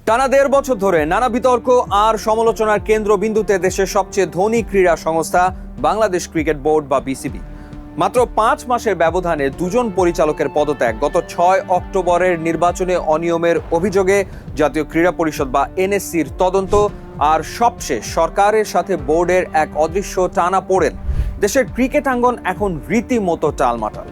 টানা ১.৫ বছর ধরে নানা বিতর্ক আর সমালোচনার কেন্দ্রবিন্দুতে দেশের সবচেয়ে ধনী ক্রীড়া সংস্থা বাংলাদেশ ক্রিকেট বোর্ড বা বিসিবি। মাত্র ৫ মাসের ব্যবধানে দুজন পরিচালকের পদত্যাগ, গত ৬ অক্টোবরের নির্বাচনে অনিয়মের অভিযোগে জাতীয় ক্রীড়া পরিষদ বা এনএসসির তদন্ত, আর সবশেষ সরকারের সাথে বোর্ডের এক অদৃশ্য টানাপোড়েন। দেশের ক্রিকেট আঙ্গন এখন রীতিমতো টালমাটাল।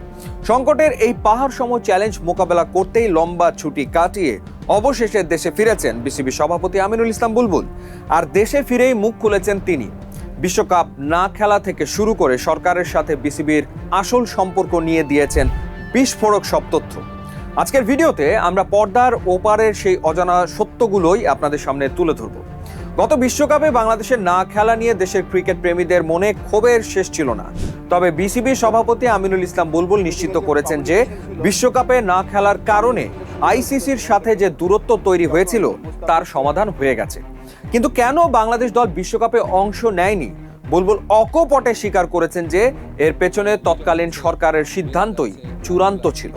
সংকটের এই পাহাড় সম চ্যালেঞ্জ মোকাবেলা করতেই লম্বা ছুটি কাটিয়ে অবশেষে দেশে ফিরেছেন বিসিবি সভাপতি আমিনুল ইসলাম বুলবুল। আর দেশে ফিরেই মুখ খুলেছেন তিনি। বিশ্বকাপ না খেলা থেকে শুরু করে সরকারের সাথে বিসিবির আসল সম্পর্ক নিয়ে দিয়েছেন বিস্ফোরক সব তথ্য। আজকের ভিডিওতে আমরা পর্দার ওপারের সেই অজানা সত্যগুলোই আপনাদের সামনে তুলে ধরব। গত বিশ্বকাপে বাংলাদেশের না খেলা নিয়ে দেশের ক্রিকেট প্রেমীদের মনে ক্ষোভের শেষ ছিল না। তবে বিসিবি সভাপতি আমিনুল ইসলাম বুলবুল নিশ্চিত করেছেন যে বিশ্বকাপে না খেলার কারণে আইসিসির সাথে যে দূরত্ব তৈরি হয়েছিল তার সমাধান হয়ে গেছে। কিন্তু কেন বাংলাদেশ দল বিশ্বকাপে অংশ নেয়নি? বুলবুল অকপটে স্বীকার করেছেন যে এর পেছনে তৎকালীন সরকারের সিদ্ধান্তই চূড়ান্ত ছিল।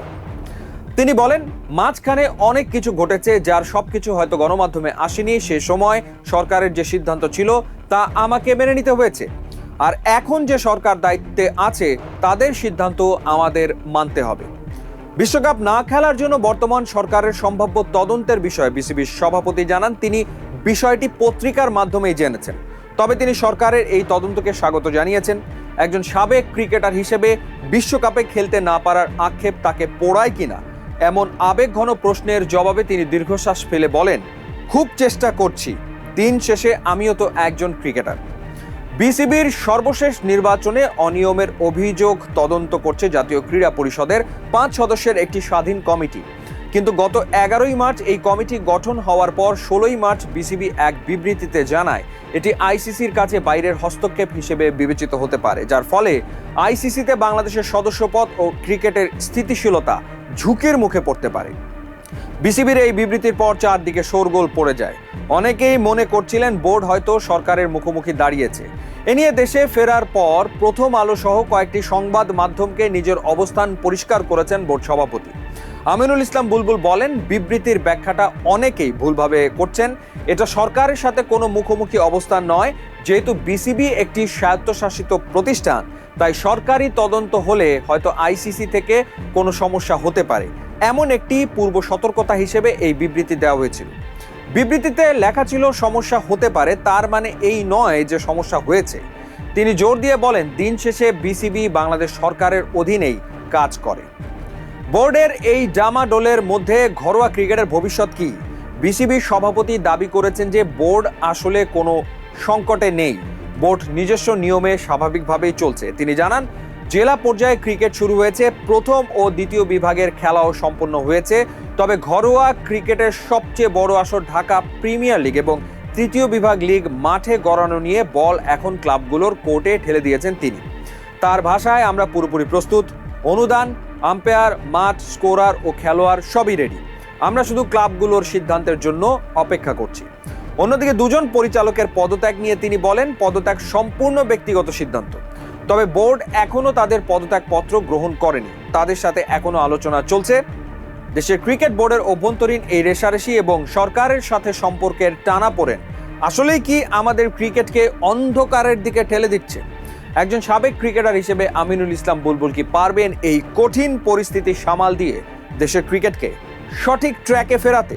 তিনি বলেন, মাঝখানে অনেক কিছু ঘটেছে যার সবকিছু হয়তো গণমাধ্যমে আসেনি। সে সময় সরকারের যে সিদ্ধান্ত ছিল তা আমাকে মেনে নিতে হয়েছে, আর এখন যে সরকার দায়িত্বে আছে তাদের সিদ্ধান্ত আমাদের মানতে হবে। বিশ্বকাপ না খেলার জন্য বর্তমান সরকারের সম্ভাব্য তদন্তের বিষয়ে বিসিবির সভাপতি জানান তিনি বিষয়টি পত্রিকার মাধ্যমেই জেনেছেন। তবে তিনি সরকারের এই তদন্তকে স্বাগত জানিয়েছেন। একজন সাবেক ক্রিকেটার হিসেবে বিশ্বকাপে খেলতে না পারার আক্ষেপ তাকে পোড়ায় কিনা এমন আবেগঘন প্রশ্নের জবাবে তিনি দীর্ঘশ্বাস ফেলে বলেন, খুব চেষ্টা করছি, দিন শেষে আমিও তো একজন ক্রিকেটার। বিসিবির সর্বশেষ নির্বাচনে অনিয়মের অভিযোগ তদন্ত করছে জাতীয় ক্রীড়া পরিষদের ৫ সদস্যের একটি স্বাধীন কমিটি। কিন্তু গত ১১ই মার্চ এই কমিটি গঠন হওয়ার পর ১৬ই মার্চ বিসিবি এক বিবৃতিতে জানায় এটি আইসিসির কাছে বাইরের হস্তক্ষেপ হিসেবে বিবেচিত হতে পারে, যার ফলে আইসিসিতে বাংলাদেশের সদস্যপদ ও ক্রিকেটের স্থিতিশীলতা ঝুঁকির মুখে পড়তে পারে। বিসিবির এই বিবৃতির পর চারদিকে শোরগোল পড়ে যায়। অনেকেই মনে করছিলেন বোর্ড হয়তো সরকারের মুখোমুখি দাঁড়িয়েছে। এ নিয়ে দেশে ফেরার পর প্রথম আলো সহ কয়েকটি সংবাদ মাধ্যমকে নিজের অবস্থান পরিষ্কার করেছেন বোর্ড সভাপতি আমিনুল ইসলাম বুলবুল। বলেন, বিবৃতির ব্যাখ্যাটা অনেকেই ভুলভাবে করছেন। এটা সরকারের সাথে কোনো মুখোমুখি অবস্থান নয়। যেহেতু বিসিবি একটি স্বায়ত্তশাসিত প্রতিষ্ঠান, তাই সরকারি তদন্ত হলে হয়তো আইসিসি থেকে কোনো সমস্যা হতে পারে, এমন একটি পূর্ব সতর্কতা হিসেবে এই বিবৃতি দেওয়া হয়েছিল। বিবৃতিতে লেখা ছিল সমস্যা হতে পারে, তার মানে এই নয় যে সমস্যা হয়েছে। তিনি জোর দিয়ে বলেন, দিন শেষে বিসিবি বাংলাদেশ সরকারের অধীনেই কাজ করে। বোর্ডের এই ডামাডোলের মধ্যে ঘরোয়া ক্রিকেটের ভবিষ্যৎ কি? বিসিবির সভাপতি দাবি করেছেন যে বোর্ড আসলে কোনো সংকটে নেই। বোর্ড নিজস্ব নিয়মে স্বাভাবিকভাবেই চলছে। তিনি জানান, জেলা পর্যায়ে ক্রিকেট শুরু হয়েছে, প্রথম ও দ্বিতীয় বিভাগের খেলাও সম্পন্ন হয়েছে। তবে ঘরোয়া ক্রিকেটের সবচেয়ে বড় আসর ঢাকা প্রিমিয়ার লিগ এবং তৃতীয় বিভাগ লিগ মাঠে গড়ানো নিয়ে বল এখন ক্লাবগুলোর কোর্টে ঠেলে দিয়েছেন তিনি। তার ভাষায়, আমরা পুরোপুরি প্রস্তুত, অনুদান, আম্পায়ার, মাঠ, স্কোরার ও খেলোয়াড় সবই রেডি। আমরা শুধু ক্লাবগুলোর সিদ্ধান্তের জন্য অপেক্ষা করছি। অন্যদিকে দুজন পরিচালকের পদত্যাগ নিয়ে তিনি বলেন, পদত্যাগ সম্পূর্ণ ব্যক্তিগত সিদ্ধান্ত। তবে বোর্ড এখনো তাদের পদত্যাগপত্র গ্রহণ করেনি। তাদের সাথে এখনো আলোচনা চলছে। দেশের ক্রিকেট বোর্ডের অভ্যন্তরীণ এই রেষারেষি এবং সরকারের সাথে সম্পর্কের টানাপোড়েন আসলেই কি আমাদের ক্রিকেটকে অন্ধকারের দিকে ঠেলে দিচ্ছে? একজন সাবেক ক্রিকেটার হিসেবে আমিনুল ইসলাম বুলবুল কি পারবেন এই কঠিন পরিস্থিতি সামাল দিয়ে দেশের ক্রিকেটকে সঠিক ট্র্যাকে ফেরাতে?